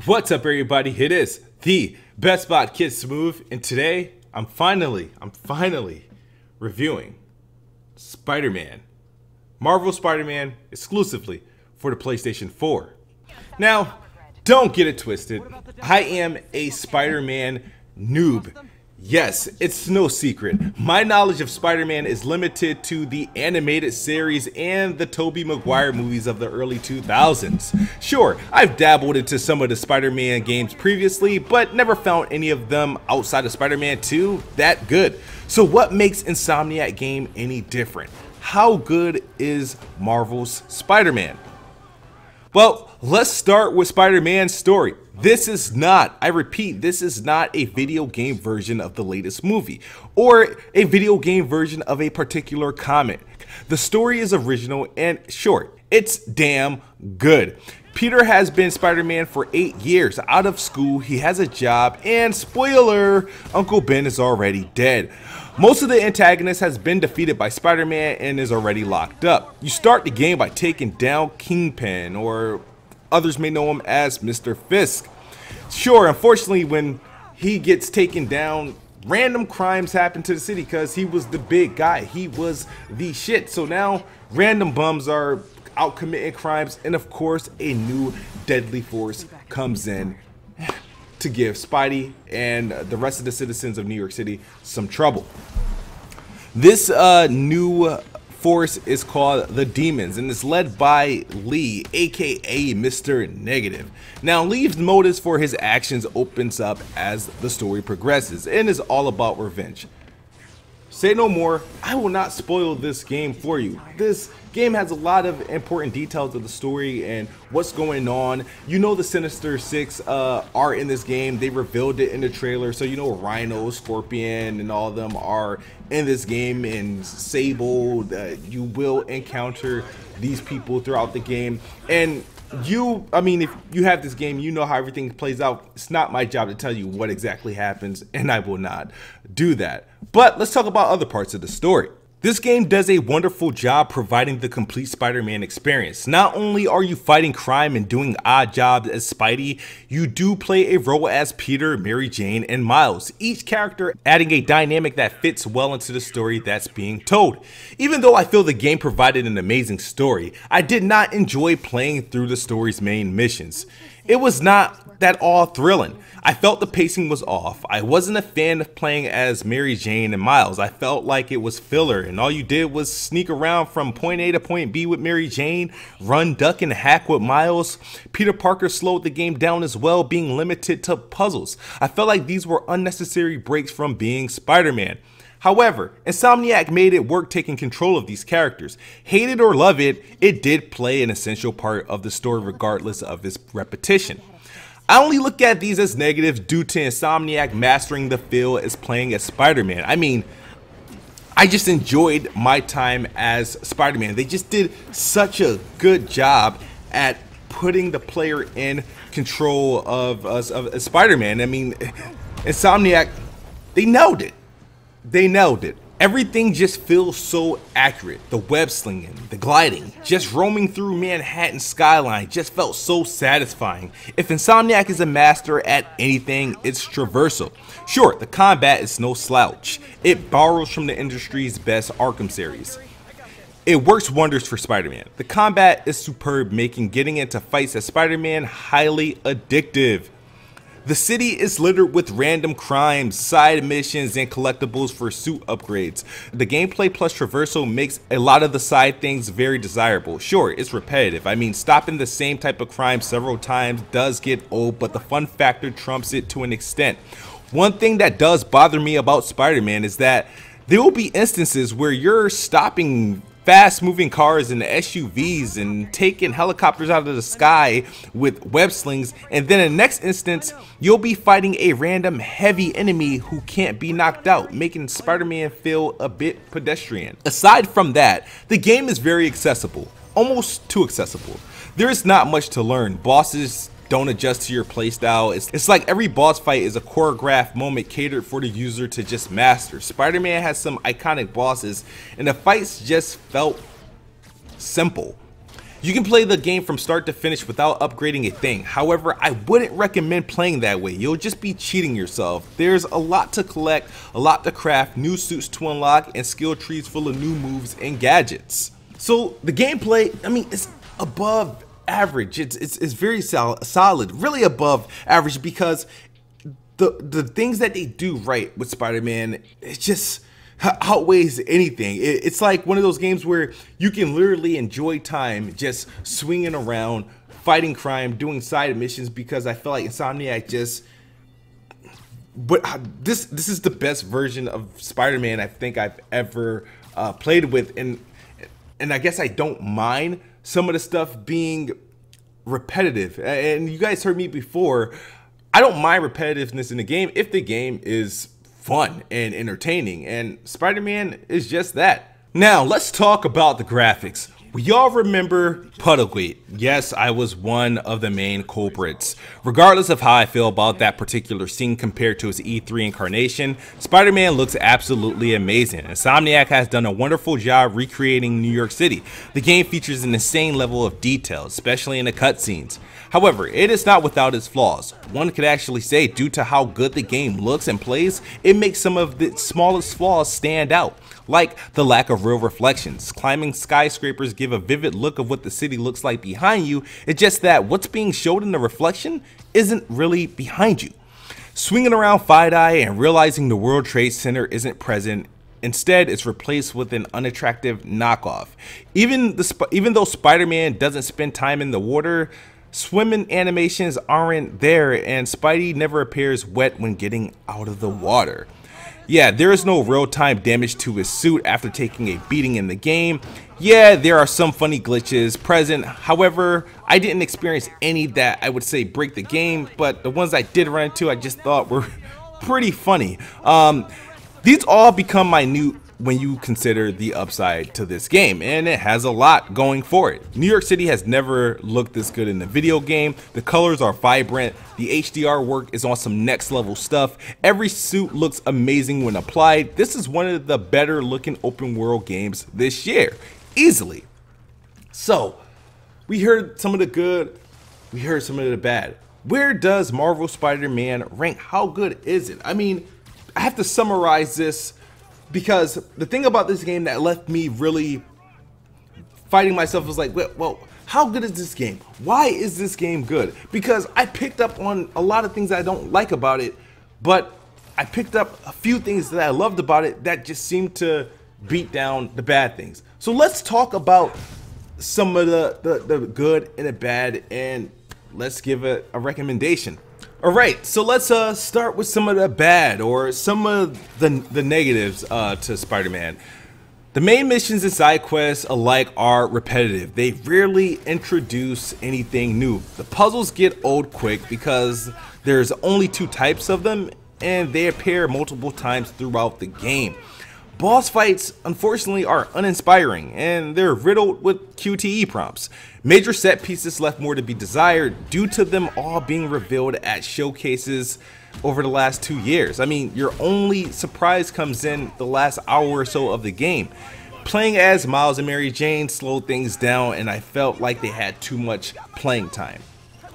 What's up, everybody? It is the Best Bot Kid Smooth, and today I'm finally reviewing Spider-Man, Marvel Spider-Man, exclusively for the PlayStation 4. Now, don't get it twisted. I am a Spider-Man noob. Yes, it's no secret. My knowledge of Spider-Man is limited to the animated series and the Tobey Maguire movies of the early 2000s. Sure, I've dabbled into some of the Spider-Man games previously, but never found any of them outside of Spider-Man 2 that good. So what makes Insomniac game any different? How good is Marvel's Spider-Man? Well, let's start with Spider-Man's story. This is not, I repeat, this is not a video game version of the latest movie or a video game version of a particular comic. The story is original and short. It's damn good. Peter has been Spider-Man for 8 years. Out of school, he has a job, and spoiler, Uncle Ben is already dead. Most of the antagonist has been defeated by Spider-Man and is already locked up. You start the game by taking down Kingpin, or others may know him as Mr. Fisk. Sure, unfortunately, when he gets taken down, random crimes happen to the city because he was the big guy. He was the shit. So now random bums are out committing crimes, and of course a new deadly force comes in to give Spidey and the rest of the citizens of New York City some trouble. This new force is called the Demons, and it's led by Lee, aka Mr. Negative. Now, Lee's motives for his actions opens up as the story progresses and is all about revenge. Say no more, I will not spoil this game for you. This game has a lot of important details of the story and what's going on. You know the Sinister Six are in this game. They revealed it in the trailer, so you know Rhino, Scorpion, and all of them are in this game, and Sable. You will encounter these people throughout the game, and I mean, if you have this game, you know how everything plays out. It's not my job to tell you what exactly happens, and I will not do that. But let's talk about other parts of the story. This game does a wonderful job providing the complete Spider-Man experience. Not only are you fighting crime and doing odd jobs as Spidey, you do play a role as Peter, Mary Jane, and Miles, each character adding a dynamic that fits well into the story that's being told. Even though I feel the game provided an amazing story, I did not enjoy playing through the story's main missions. It was not that all thrilling. I felt the pacing was off. I wasn't a fan of playing as Mary Jane and Miles. I felt like it was filler, and all you did was sneak around from point A to point B with Mary Jane, run, duck, and hack with Miles. Peter Parker slowed the game down as well, being limited to puzzles. I felt like these were unnecessary breaks from being Spider-Man. However, Insomniac made it work taking control of these characters. Hate it or love it, it did play an essential part of the story regardless of its repetition. I only look at these as negatives due to Insomniac mastering the feel as playing as Spider-Man. I mean, I just enjoyed my time as Spider-Man. They just did such a good job at putting the player in control of Spider-Man. I mean, Insomniac, they nailed it. They nailed it. Everything just feels so accurate. The web slinging, the gliding, just roaming through Manhattan skyline just felt so satisfying. If Insomniac is a master at anything, it's traversal. Sure, the combat is no slouch. It borrows from the industry's best Arkham series. It works wonders for Spider-Man. The combat is superb, making getting into fights as Spider-Man highly addictive. The city is littered with random crimes, side missions, and collectibles for suit upgrades. The gameplay plus traversal makes a lot of the side things very desirable. Sure, it's repetitive. I mean, stopping the same type of crime several times does get old, but the fun factor trumps it to an extent. One thing that does bother me about Spider-Man is that there will be instances where you're stopping fast-moving cars and SUVs and taking helicopters out of the sky with web slings, and then in the next instance you'll be fighting a random heavy enemy who can't be knocked out, making Spider-Man feel a bit pedestrian. Aside from that, the game is very accessible, almost too accessible. There is not much to learn. Bosses don't adjust to your playstyle. It's like every boss fight is a choreographed moment catered for the user to just master. Spider-Man has some iconic bosses, and the fights just felt simple. You can play the game from start to finish without upgrading a thing. However, I wouldn't recommend playing that way. You'll just be cheating yourself. There's a lot to collect, a lot to craft, new suits to unlock, and skill trees full of new moves and gadgets. So the gameplay, I mean, it's above average. It's very solid, really above average, because the things that they do right with Spider-Man, it just outweighs anything. It's like one of those games where you can literally enjoy time just swinging around, fighting crime, doing side missions, because I feel like Insomniac just, but this is the best version of Spider-Man I think I've ever played with, and I guess I don't mind some of the stuff being repetitive. And you guys heard me before, I don't mind repetitiveness in the game if the game is fun and entertaining, and Spider-Man is just that. Now let's talk about the graphics. We all remember Puddlegate. Yes, I was one of the main culprits. Regardless of how I feel about that particular scene compared to its E3 incarnation, Spider-Man looks absolutely amazing. Insomniac has done a wonderful job recreating New York City. The game features an insane level of detail, especially in the cutscenes. However, it is not without its flaws. One could actually say, due to how good the game looks and plays, it makes some of the smallest flaws stand out, like the lack of real reflections. Climbing skyscrapers give a vivid look of what the city looks like behind you. It's just that what's being showed in the reflection isn't really behind you. Swinging around Fide and realizing the World Trade Center isn't present. Instead, it's replaced with an unattractive knockoff. Even though Spider-Man doesn't spend time in the water, swimming animations aren't there, and Spidey never appears wet when getting out of the water. Yeah, there is no real-time damage to his suit after taking a beating in the game. Yeah, there are some funny glitches present. However, I didn't experience any that I would say break the game, but the ones I did run into I just thought were pretty funny. These all become minute when you consider the upside to this game, and it has a lot going for it. New York City has never looked this good in a video game. The colors are vibrant, the HDR work is on some next level stuff, every suit looks amazing when applied. This is one of the better looking open world games this year, easily. So, we heard some of the good, we heard some of the bad. Where does Marvel Spider-Man rank? How good is it? I mean, I have to summarize this, because the thing about this game that left me really fighting myself was like, well, how good is this game? Why is this game good? Because I picked up on a lot of things I don't like about it, but I picked up a few things that I loved about it that just seemed to beat down the bad things. So let's talk about some of the good and the bad, and let's give it a recommendation. Alright, so let's start with some of the bad, or some of the negatives to Spider-Man. The main missions and side quests alike are repetitive. They rarely introduce anything new. The puzzles get old quick because there's only 2 types of them, and they appear multiple times throughout the game. Boss fights, unfortunately, are uninspiring, and they're riddled with QTE prompts. Major set pieces left more to be desired due to them all being revealed at showcases over the last 2 years. I mean, your only surprise comes in the last hour or so of the game. Playing as Miles and Mary Jane slowed things down, and I felt like they had too much playing time.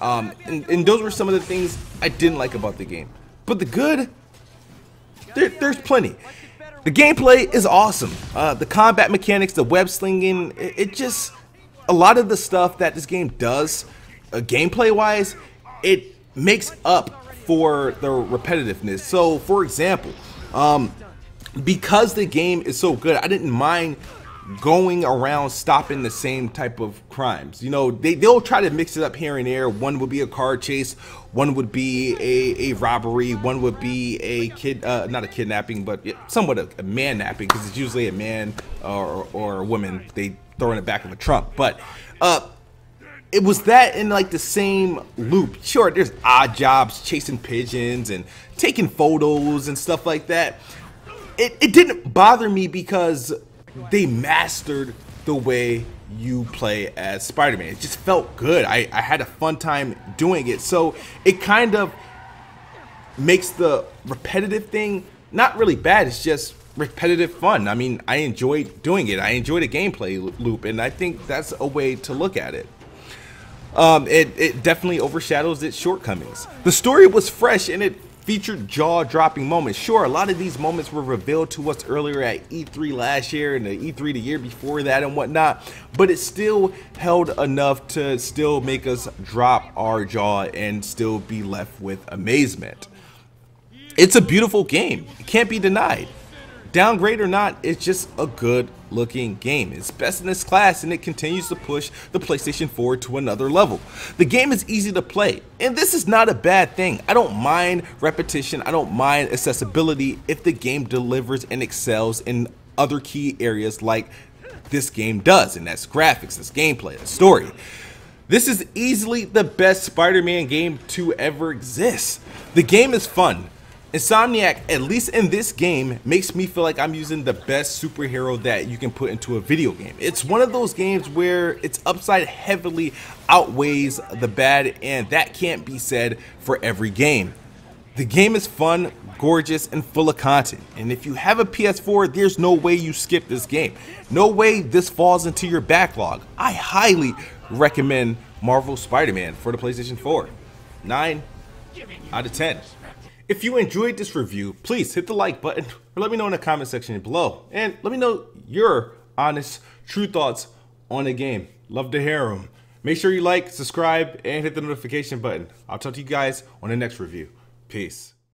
And those were some of the things I didn't like about the game. But the good, there's plenty. The gameplay is awesome. The combat mechanics, the web slinging, it just, a lot of the stuff that this game does, gameplay wise, it makes up for the repetitiveness. So for example, because the game is so good, I didn't mind going around stopping the same type of crimes. You know, they'll try to mix it up here and there. One would be a car chase, one would be a robbery, one would be a not a kidnapping, but somewhat a man-napping, because it's usually a man or a woman they throw in the back of a trunk. But it was that in like the same loop. Sure, there's odd jobs, chasing pigeons and taking photos and stuff like that. It didn't bother me because they mastered the way you play as Spider-Man. It just felt good. I had a fun time doing it. So it kind of makes the repetitive thing not really bad. It's just repetitive fun. I mean, I enjoy doing it. I enjoy the gameplay loop, and I think that's a way to look at it. It definitely overshadows its shortcomings. The story was fresh and it featured jaw-dropping moments. Sure, a lot of these moments were revealed to us earlier at E3 last year and the E3 the year before that and whatnot, but it still held enough to still make us drop our jaw and still be left with amazement. It's a beautiful game. It can't be denied. Downgrade or not, it's just a good looking game. It's best in its class and it continues to push the PlayStation 4 to another level. The game is easy to play, and this is not a bad thing. I don't mind repetition, I don't mind accessibility if the game delivers and excels in other key areas like this game does, and that's graphics, that's gameplay, that's story. This is easily the best Spider-Man game to ever exist. The game is fun. Insomniac, at least in this game, makes me feel like I'm using the best superhero that you can put into a video game. It's one of those games where its upside heavily outweighs the bad, and that can't be said for every game. The game is fun, gorgeous, and full of content. And if you have a PS4, there's no way you skip this game. No way this falls into your backlog. I highly recommend Marvel Spider-Man for the PlayStation 4. 9 out of 10. If you enjoyed this review, please hit the like button or let me know in the comment section below. And let me know your honest, true thoughts on the game. Love to hear them. Make sure you like, subscribe, and hit the notification button. I'll talk to you guys on the next review. Peace.